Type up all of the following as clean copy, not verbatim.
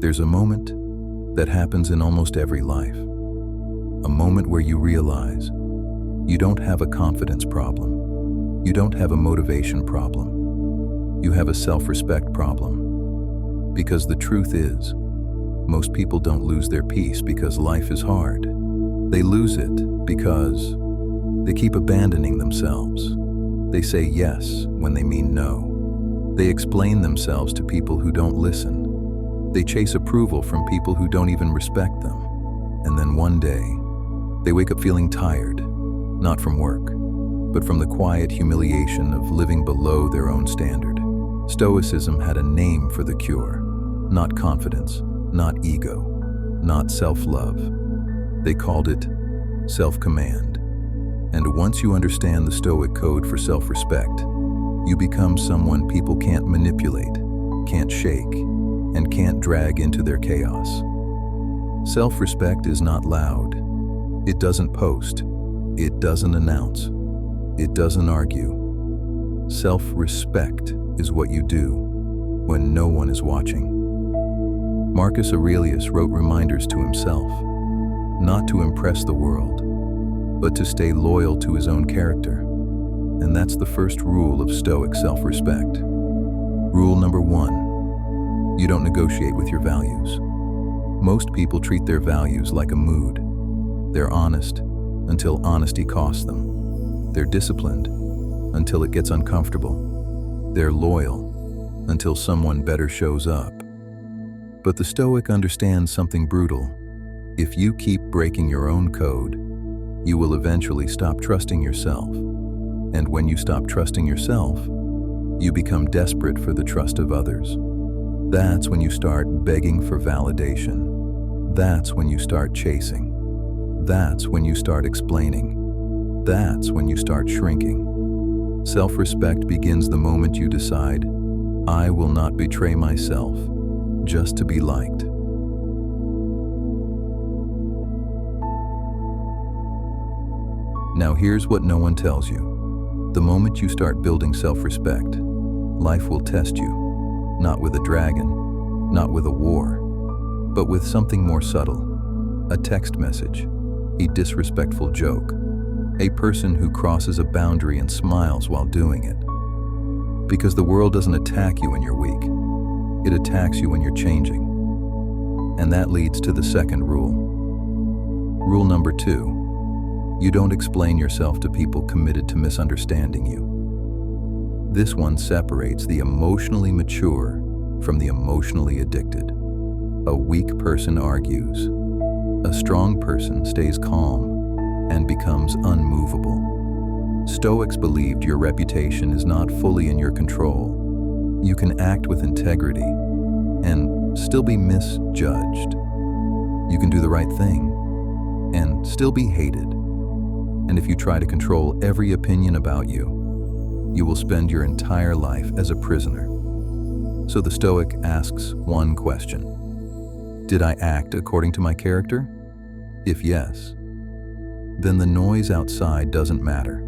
There's a moment that happens in almost every life. A moment where you realize you don't have a confidence problem. You don't have a motivation problem. You have a self-respect problem. Because the truth is, most people don't lose their peace because life is hard. They lose it because they keep abandoning themselves. They say yes when they mean no. They explain themselves to people who don't listen. They chase approval from people who don't even respect them. And then one day, they wake up feeling tired, not from work, but from the quiet humiliation of living below their own standard. Stoicism had a name for the cure. Not confidence, not ego, not self-love. They called it self-command. And once you understand the Stoic Code for self-respect, you become someone people can't manipulate, can't shake, and can't drag into their chaos. Self-respect is not loud. It doesn't post. It doesn't announce. It doesn't argue. Self-respect is what you do when no one is watching. Marcus Aurelius wrote reminders to himself, not to impress the world, but to stay loyal to his own character. And that's the first rule of Stoic self-respect. Rule number 1. You don't negotiate with your values. Most people treat their values like a mood. They're honest until honesty costs them. They're disciplined until it gets uncomfortable. They're loyal until someone better shows up. But the Stoic understands something brutal. If you keep breaking your own code, you will eventually stop trusting yourself. And when you stop trusting yourself, you become desperate for the trust of others. That's when you start begging for validation. That's when you start chasing. That's when you start explaining. That's when you start shrinking. Self-respect begins the moment you decide, I will not betray myself just to be liked. Now here's what no one tells you. The moment you start building self-respect, life will test you. Not with a dragon, not with a war, but with something more subtle. A text message, a disrespectful joke, a person who crosses a boundary and smiles while doing it. Because the world doesn't attack you when you're weak. It attacks you when you're changing. And that leads to the second rule. Rule number 2. You don't explain yourself to people committed to misunderstanding you. This one separates the emotionally mature from the emotionally addicted. A weak person argues. A strong person stays calm and becomes unmovable. Stoics believed your reputation is not fully in your control. You can act with integrity and still be misjudged. You can do the right thing and still be hated. And if you try to control every opinion about you, you will spend your entire life as a prisoner. So the Stoic asks one question. Did I act according to my character? If yes, then the noise outside doesn't matter.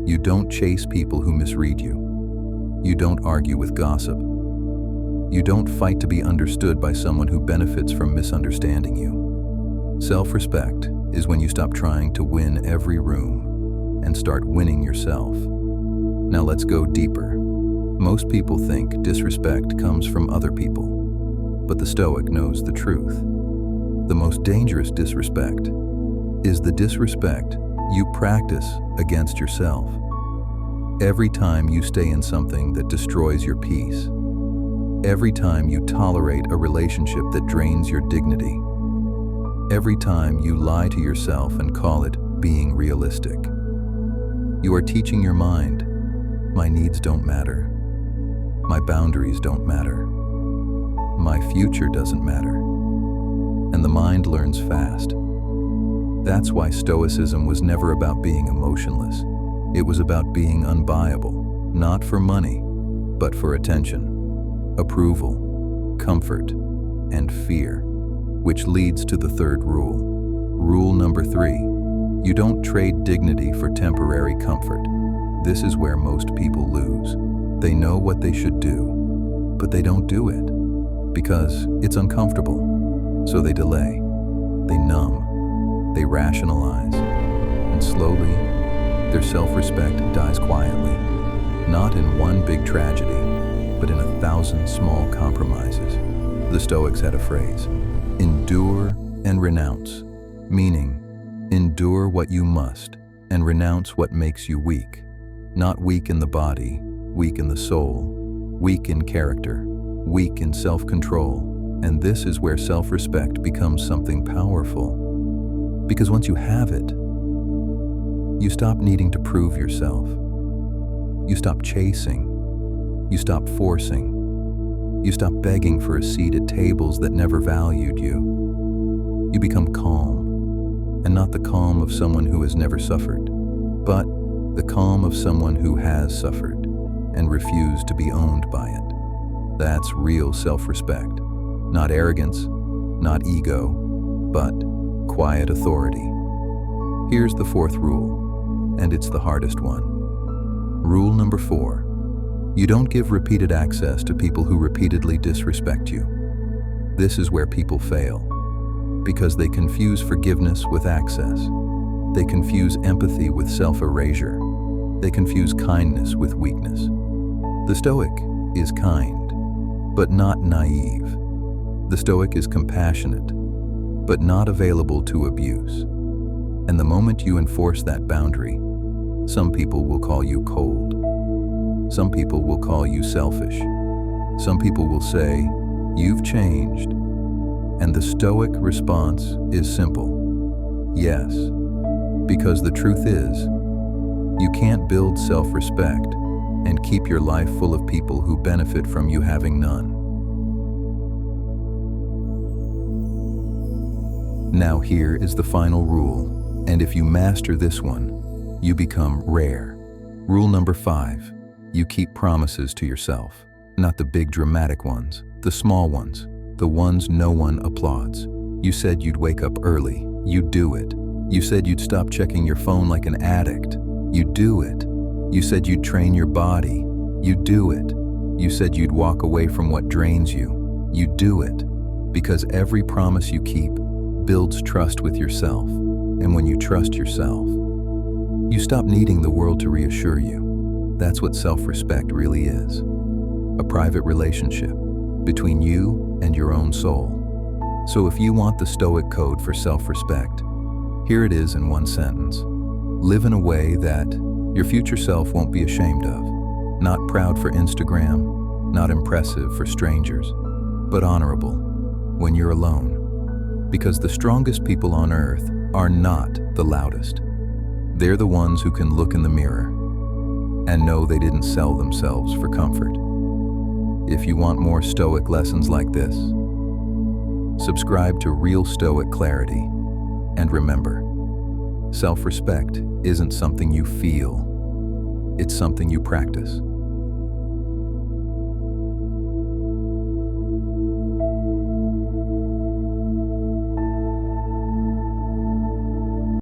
You don't chase people who misread you. You don't argue with gossip. You don't fight to be understood by someone who benefits from misunderstanding you. Self-respect is when you stop trying to win every room and start winning yourself. Now let's go deeper. Most people think disrespect comes from other people, but the Stoic knows the truth. The most dangerous disrespect is the disrespect you practice against yourself. Every time you stay in something that destroys your peace, every time you tolerate a relationship that drains your dignity, every time you lie to yourself and call it being realistic, you are teaching your mind, my needs don't matter. My boundaries don't matter. My future doesn't matter. And the mind learns fast. That's why Stoicism was never about being emotionless. It was about being unbuyable, not for money, but for attention, approval, comfort, and fear, which leads to the third rule. Rule number 3, you don't trade dignity for temporary comfort. This is where most people lose. They know what they should do, but they don't do it. because it's uncomfortable. So they delay, they numb, they rationalize, and slowly, their self-respect dies quietly, not in one big tragedy, but in 1,000 small compromises. The Stoics had a phrase, endure and renounce, meaning endure what you must and renounce what makes you weak. Not weak in the body, weak in the soul, weak in character, weak in self-control. And this is where self-respect becomes something powerful. Because once you have it, you stop needing to prove yourself. You stop chasing. You stop forcing. You stop begging for a seat at tables that never valued you. You become calm, and not the calm of someone who has never suffered, but the calm of someone who has suffered and refused to be owned by it. That's real self-respect. Not arrogance, not ego, but quiet authority. Here's the fourth rule, and it's the hardest one. Rule number 4. You don't give repeated access to people who repeatedly disrespect you. This is where people fail, because they confuse forgiveness with access. They confuse empathy with self-erasure. They confuse kindness with weakness. The Stoic is kind, but not naive. The Stoic is compassionate, but not available to abuse. And the moment you enforce that boundary, some people will call you cold. Some people will call you selfish. Some people will say, you've changed. And the Stoic response is simple. Yes, because the truth is, you can't build self-respect and keep your life full of people who benefit from you having none. Now here is the final rule, and if you master this one, you become rare. Rule number 5. You keep promises to yourself, not the big dramatic ones, the small ones, the ones no one applauds. You said you'd wake up early, you do it. You said you'd stop checking your phone like an addict, you do it. You said you'd train your body, you do it. You said you'd walk away from what drains you, you do it. Because every promise you keep builds trust with yourself, and when you trust yourself, you stop needing the world to reassure you. That's what self-respect really is. A private relationship between you and your own soul. So if you want the Stoic Code for self-respect, here it is in one sentence. Live in a way that your future self won't be ashamed of. Not proud for Instagram, not impressive for strangers, but honorable when you're alone. Because the strongest people on earth are not the loudest. They're the ones who can look in the mirror and know they didn't sell themselves for comfort. If you want more Stoic lessons like this, subscribe to Real Stoic Clarity. And remember, self-respect isn't something you feel, it's something you practice.